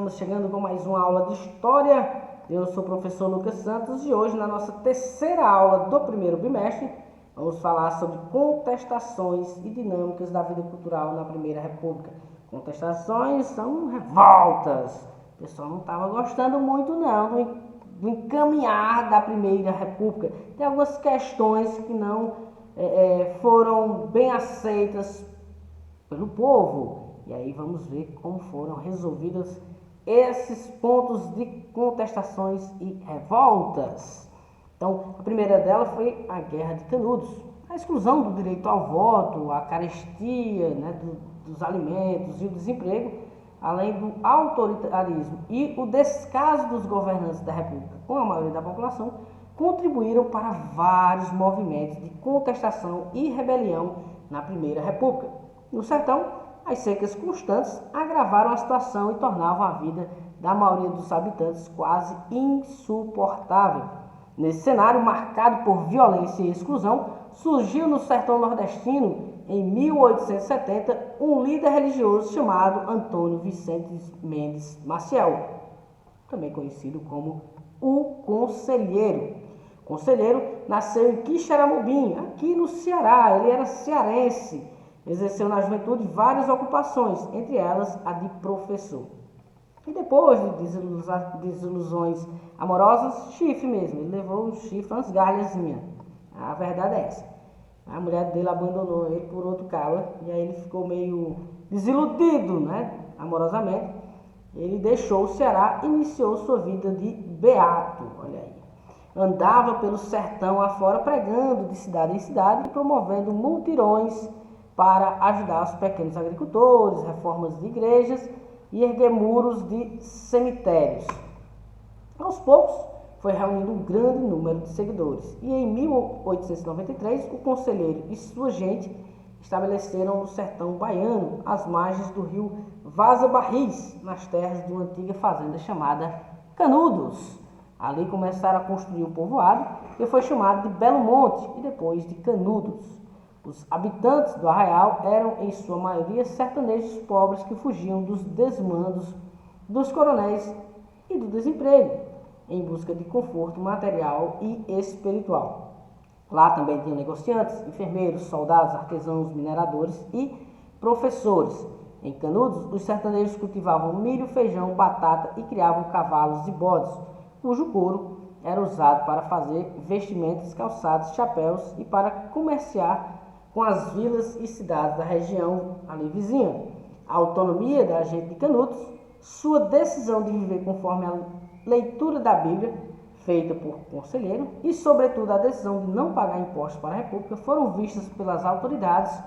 estamos chegando com mais uma aula de História. Eu sou o professor Lucas Santos e hoje, na nossa terceira aula do primeiro bimestre, vamos falar sobre contestações e dinâmicas da vida cultural na Primeira República. Contestações são revoltas. O pessoal não estava gostando muito não do encaminhar da Primeira República. Tem algumas questões que não foram bem aceitas pelo povo. E aí vamos ver como foram resolvidos esses pontos de contestações e revoltas. Então, a primeira dela foi a Guerra de Canudos. A exclusão do direito ao voto, a carestia, dos alimentos e o desemprego, além do autoritarismo e o descaso dos governantes da República com a maioria da população, contribuíram para vários movimentos de contestação e rebelião na Primeira República. No sertão, as secas constantes agravaram a situação e tornavam a vida da maioria dos habitantes quase insuportável. Nesse cenário marcado por violência e exclusão, surgiu no sertão nordestino, em 1870, um líder religioso chamado Antônio Vicente Mendes Maciel, também conhecido como o Conselheiro. O Conselheiro nasceu em Quixeramobim, aqui no Ceará. Ele era cearense. Exerceu na juventude várias ocupações, entre elas a de professor. E depois de desilusões amorosas, chifre mesmo. Ele levou um chifre, umas galhazinhas. A verdade é essa. A mulher dele abandonou ele por outro cara, e aí ele ficou meio desiludido, amorosamente. Ele deixou o Ceará e iniciou sua vida de beato, olha aí. Andava pelo sertão afora pregando de cidade em cidade e promovendo mutirões para ajudar os pequenos agricultores, reformas de igrejas e erguer muros de cemitérios. Aos poucos, foi reunindo um grande número de seguidores. E em 1893, o conselheiro e sua gente estabeleceram no sertão baiano, às margens do rio Vaza Barris, nas terras de uma antiga fazenda chamada Canudos. Ali começaram a construir um povoado que foi chamado de Belo Monte e depois de Canudos. Os habitantes do arraial eram, em sua maioria, sertanejos pobres que fugiam dos desmandos dos coronéis e do desemprego, em busca de conforto material e espiritual. Lá também tinham negociantes, enfermeiros, soldados, artesãos, mineradores e professores. Em Canudos, os sertanejos cultivavam milho, feijão, batata e criavam cavalos e bodes, cujo couro era usado para fazer vestimentas, calçados, chapéus e para comerciar com as vilas e cidades da região ali vizinha. A autonomia da gente de Canudos, sua decisão de viver conforme a leitura da Bíblia, feita por conselheiro, e sobretudo a decisão de não pagar impostos para a República, foram vistas pelas autoridades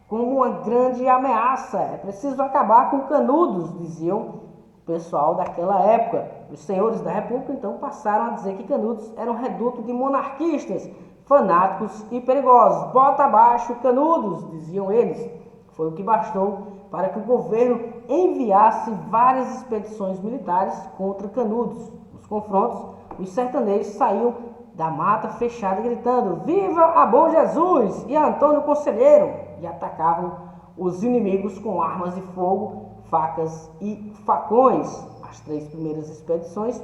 como uma grande ameaça. É preciso acabar com Canudos, diziam o pessoal daquela época. Os senhores da República então passaram a dizer que Canudos era um reduto de monarquistas, fanáticos e perigosos. Bota abaixo Canudos, diziam eles. Foi o que bastou para que o governo enviasse várias expedições militares contra Canudos. Nos confrontos, os sertanejos saíam da mata fechada gritando: "Viva a Bom Jesus e a Antônio Conselheiro!" e atacavam os inimigos com armas de fogo, facas e facões. As 3 primeiras expedições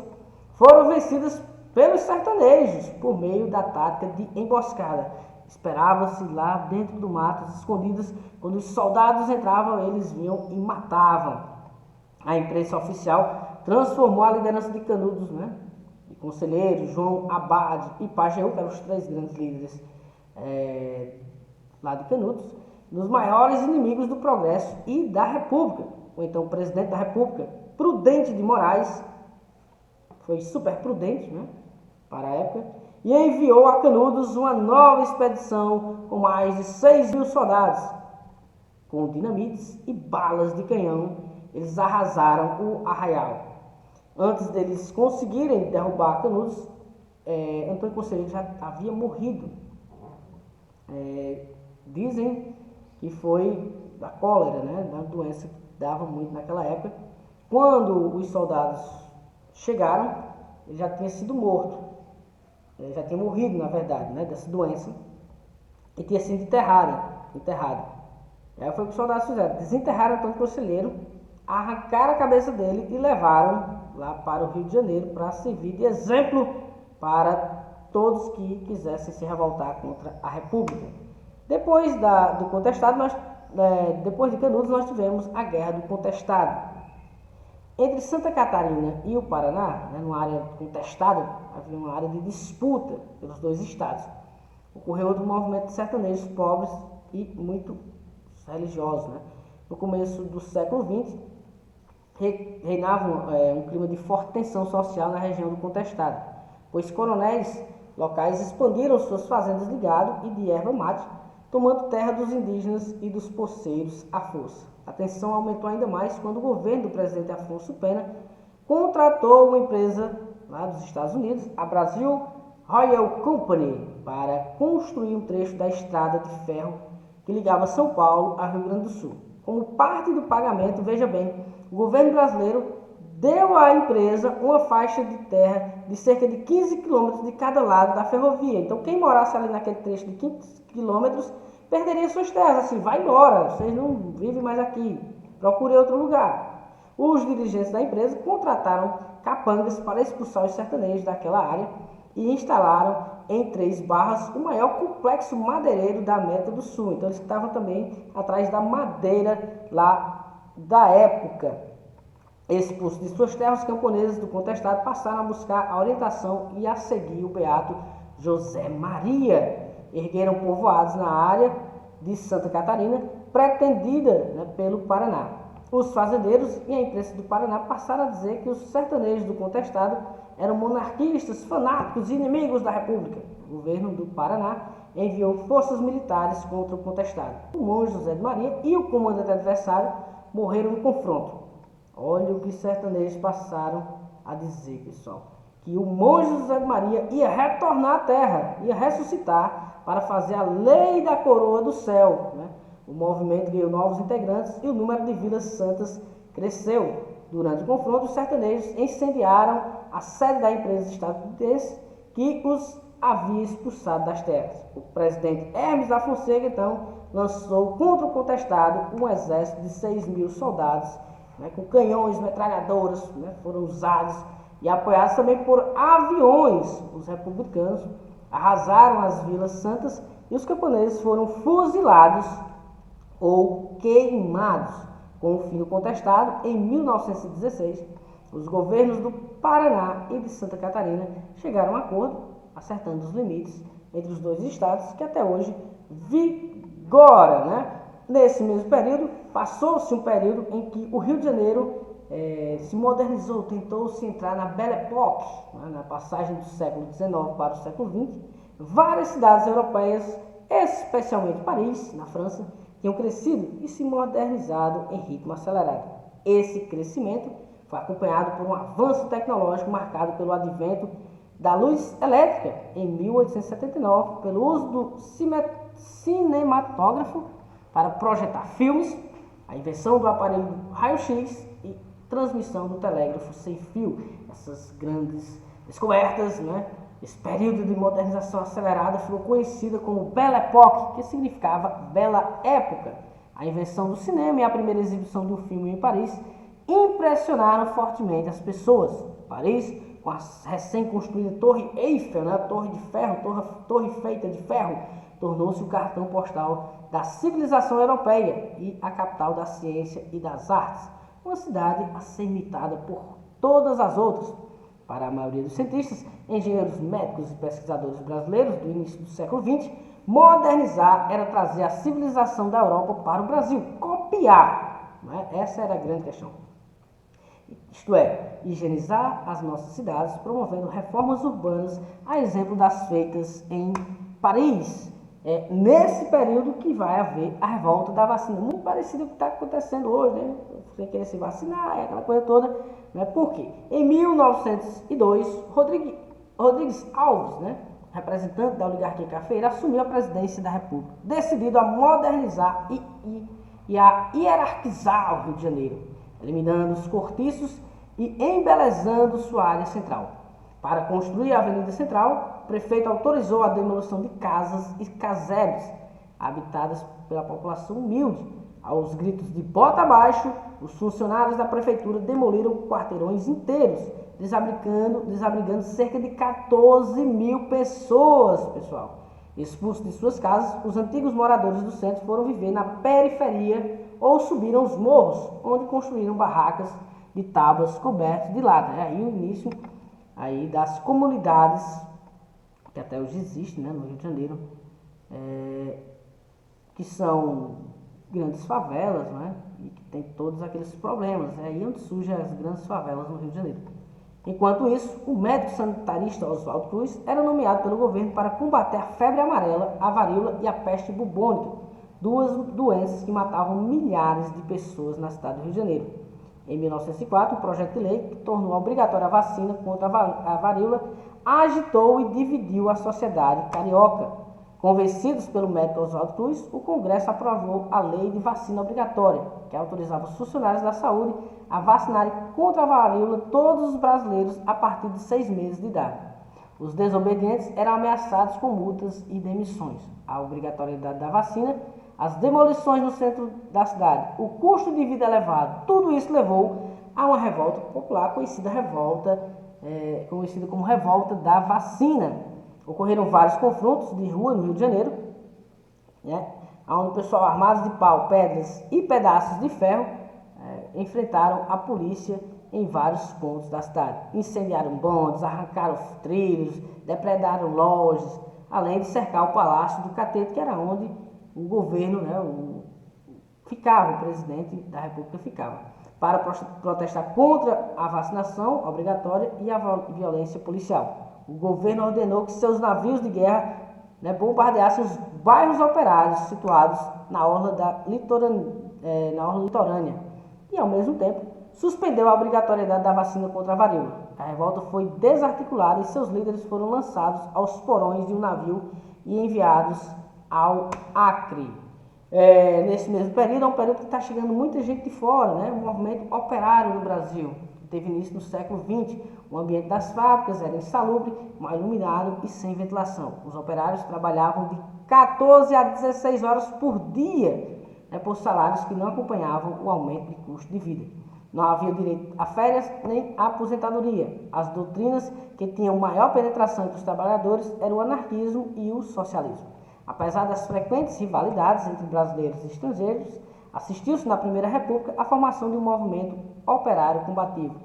foram vencidas pelos sertanejos por meio da tática de emboscada. Esperavam-se lá dentro do mato, escondidos. Quando os soldados entravam, eles vinham e matavam. A imprensa oficial transformou a liderança de Canudos, de conselheiro, João Abade e Pajeú, que eram os 3 grandes líderes lá de Canudos, nos maiores inimigos do progresso e da República. Ou então o presidente da República, Prudente de Moraes, foi super prudente, para a época, e enviou a Canudos uma nova expedição com mais de 6.000 soldados. Com dinamites e balas de canhão, eles arrasaram o arraial. Antes deles conseguirem derrubar Canudos, Antônio Conselheiro já havia morrido. Dizem que foi da cólera, da doença que dava muito naquela época. Quando os soldados chegaram, ele já tinha sido morto. Ele já tinha morrido, na verdade, dessa doença. E tinha sido enterrado. Aí foi o que os soldados fizeram: desenterraram Antônio Conselheiro, arrancaram a cabeça dele e levaram lá para o Rio de Janeiro para servir de exemplo para todos que quisessem se revoltar contra a República. Depois do contestado, depois de Canudos, nós tivemos a Guerra do Contestado. Entre Santa Catarina e o Paraná, numa área contestada, havia uma área de disputa pelos dois estados. Ocorreu outro movimento de sertanejos pobres e muito religiosos. No começo do século XX, reinava um clima de forte tensão social na região do contestado, pois coronéis locais expandiram suas fazendas de gado e de erva mate, tomando terra dos indígenas e dos poceiros à força. A tensão aumentou ainda mais quando o governo do presidente Afonso Pena contratou uma empresa lá dos Estados Unidos, a Brazil Royal Company, para construir um trecho da estrada de ferro que ligava São Paulo a Rio Grande do Sul. Como parte do pagamento, veja bem, o governo brasileiro deu à empresa uma faixa de terra de cerca de 15 quilômetros de cada lado da ferrovia. Então, quem morasse ali naquele trecho de 15 quilômetros perderia suas terras. Assim, vai embora, vocês não vivem mais aqui, procure outro lugar. Os dirigentes da empresa contrataram capangas para expulsar os sertanejos daquela área e instalaram em Três Barras o maior complexo madeireiro da América do Sul. Então, eles estavam também atrás da madeira lá da época. Expulsos de suas terras, os camponeses do contestado passaram a buscar a orientação e a seguir o beato José Maria. Ergueram povoados na área de Santa Catarina, pretendida pelo Paraná. Os fazendeiros e a imprensa do Paraná passaram a dizer que os sertanejos do contestado eram monarquistas, fanáticos e inimigos da República. O governo do Paraná enviou forças militares contra o contestado. O monge José de Maria e o comandante adversário morreram no confronto. Olha o que os sertanejos passaram a dizer, pessoal. Que o monge José de Maria ia retornar à terra, ia ressuscitar para fazer a lei da coroa do céu. O movimento ganhou novos integrantes e o número de vilas santas cresceu. Durante o confronto, os sertanejos incendiaram a sede da empresa estadunidense que os havia expulsado das terras. O presidente Hermes da Fonseca, então, lançou contra o contestado um exército de 6.000 soldados, com canhões, metralhadoras, foram usados e apoiados também por aviões. Os republicanos arrasaram as vilas santas e os camponeses foram fuzilados ou queimados. Com o fim do contestado, em 1916, os governos do Paraná e de Santa Catarina chegaram a um acordo, acertando os limites entre os dois estados, que até hoje vigora. Nesse mesmo período, passou-se um período em que o Rio de Janeiro se modernizou, tentou-se entrar na Belle Époque, na passagem do século XIX para o século XX. Várias cidades europeias, especialmente Paris, na França, tinham crescido e se modernizado em ritmo acelerado. Esse crescimento foi acompanhado por um avanço tecnológico marcado pelo advento da luz elétrica em 1879, pelo uso do cinematógrafo para projetar filmes, a invenção do aparelho raio-x e transmissão do telégrafo sem fio. Essas grandes descobertas, esse período de modernização acelerada ficou conhecida como Belle Époque, que significava Bela Época. A invenção do cinema e a primeira exibição do filme em Paris impressionaram fortemente as pessoas. Paris, com a recém-construída Torre Eiffel, torre de ferro, torre feita de ferro, tornou-se o cartão postal da civilização europeia e a capital da ciência e das artes. Uma cidade a ser imitada por todas as outras. Para a maioria dos cientistas, engenheiros, médicos e pesquisadores brasileiros do início do século XX, modernizar era trazer a civilização da Europa para o Brasil, copiar. Essa era a grande questão. Isto é, higienizar as nossas cidades, promovendo reformas urbanas, a exemplo das feitas em Paris. É nesse período que vai haver a revolta da vacina, muito parecido com o que está acontecendo hoje, Sem querer se vacinar, aquela coisa toda. Por quê? Em 1902, Rodrigues Alves, representante da oligarquia cafeeira, assumiu a presidência da República, decidido a modernizar e a hierarquizar o Rio de Janeiro, eliminando os cortiços e embelezando sua área central. Para construir a Avenida Central, o prefeito autorizou a demolição de casas e casebres habitadas pela população humilde, Aos gritos de bota abaixo, os funcionários da prefeitura demoliram quarteirões inteiros, desabrigando cerca de 14 mil pessoas, pessoal. Expulsos de suas casas, os antigos moradores do centro foram viver na periferia ou subiram os morros, onde construíram barracas de tábuas cobertas de lata. É aí o início aí das comunidades, que até hoje existem, né, no Rio de Janeiro, que são grandes favelas, né, e que tem todos aqueles problemas. É aí onde surgem as grandes favelas no Rio de Janeiro. Enquanto isso, o médico sanitarista Oswaldo Cruz era nomeado pelo governo para combater a febre amarela, a varíola e a peste bubônica, duas doenças que matavam milhares de pessoas na cidade do Rio de Janeiro. Em 1904, um projeto de lei que tornou obrigatória a vacina contra a varíola agitou e dividiu a sociedade carioca. Convencidos pelo médico Oswaldo Cruz, o Congresso aprovou a lei de vacina obrigatória, que autorizava os funcionários da saúde a vacinarem contra a varíola todos os brasileiros a partir de 6 meses de idade. Os desobedientes eram ameaçados com multas e demissões. A obrigatoriedade da vacina, as demolições no centro da cidade, o custo de vida elevado, tudo isso levou a uma revolta popular conhecida como Revolta da Vacina. Ocorreram vários confrontos de rua no Rio de Janeiro, né, onde o pessoal armado de pau, pedras e pedaços de ferro enfrentaram a polícia em vários pontos da cidade. Incendiaram bondes, arrancaram trilhos, depredaram lojas, além de cercar o Palácio do Catete, que era onde o governo, né, o presidente da República ficava, para protestar contra a vacinação obrigatória e a violência policial. O governo ordenou que seus navios de guerra, né, bombardeassem os bairros operários situados na orla litorânea e, ao mesmo tempo, suspendeu a obrigatoriedade da vacina contra a varíola. A revolta foi desarticulada e seus líderes foram lançados aos porões de um navio e enviados ao Acre. Nesse mesmo período, é um período que está chegando muita gente de fora, né? O movimento operário no Brasil teve início no século XX. O ambiente das fábricas era insalubre, mal iluminado e sem ventilação. Os operários trabalhavam de 14 a 16 horas por dia, né, por salários que não acompanhavam o aumento de custo de vida. Não havia direito a férias nem a aposentadoria. As doutrinas que tinham maior penetração entre os trabalhadores eram o anarquismo e o socialismo. Apesar das frequentes rivalidades entre brasileiros e estrangeiros, assistiu-se na Primeira República à formação de um movimento operário combativo.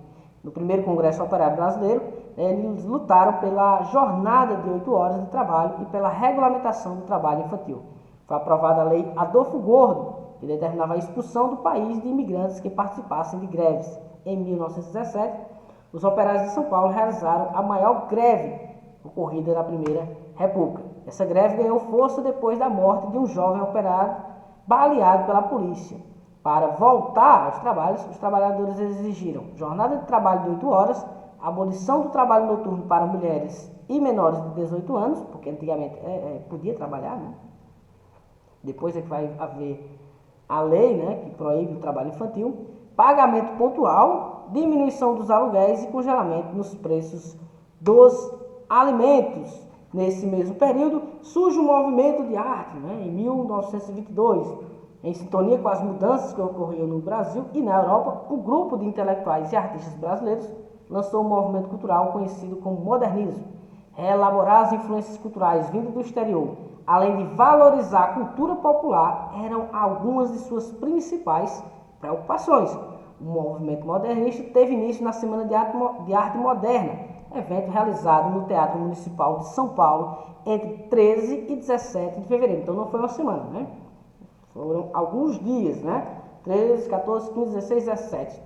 No primeiro Congresso Operário Brasileiro, eles lutaram pela jornada de 8 horas de trabalho e pela regulamentação do trabalho infantil. Foi aprovada a Lei Adolfo Gordo, que determinava a expulsão do país de imigrantes que participassem de greves. Em 1917, os operários de São Paulo realizaram a maior greve ocorrida na Primeira República. Essa greve ganhou força depois da morte de um jovem operário baleado pela polícia. Para voltar aos trabalhos, os trabalhadores exigiram jornada de trabalho de 8 horas, abolição do trabalho noturno para mulheres e menores de 18 anos, porque antigamente podia trabalhar, né? Depois é que vai haver a lei, né, que proíbe o trabalho infantil, pagamento pontual, diminuição dos aluguéis e congelamento nos preços dos alimentos. Nesse mesmo período, surge um movimento de arte, né, em 1922, em sintonia com as mudanças que ocorriam no Brasil e na Europa. Um grupo de intelectuais e artistas brasileiros lançou um movimento cultural conhecido como modernismo. Reelaborar as influências culturais vindas do exterior, além de valorizar a cultura popular, eram algumas de suas principais preocupações. O movimento modernista teve início na Semana de Arte Moderna, evento realizado no Teatro Municipal de São Paulo entre 13 e 17 de fevereiro. Então não foi uma semana, né? Foram alguns dias, né? 13, 14, 15, 16, 17.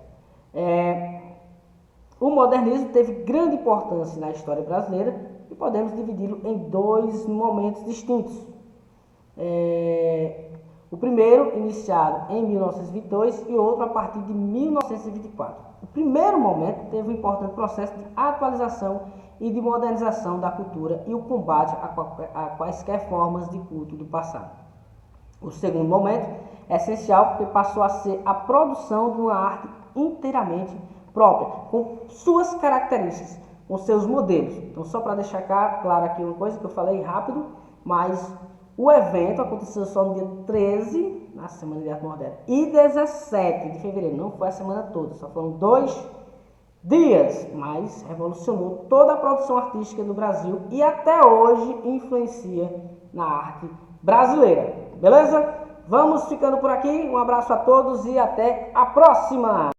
O modernismo teve grande importância na história brasileira e podemos dividi-lo em dois momentos distintos. O primeiro, iniciado em 1922, e outro a partir de 1924. O primeiro momento teve um importante processo de atualização e de modernização da cultura e o combate a quaisquer formas de culto do passado. O segundo momento é essencial porque passou a ser a produção de uma arte inteiramente própria, com suas características, com seus modelos. Então, só para deixar claro aqui uma coisa que eu falei rápido, mas O evento aconteceu só no dia 13, na Semana de Arte Moderna, e 17 de fevereiro. Não foi a semana toda, só foram 2 dias, mas revolucionou toda a produção artística do Brasil e até hoje influencia na arte brasileira. Beleza? Vamos ficando por aqui. Um abraço a todos e até a próxima!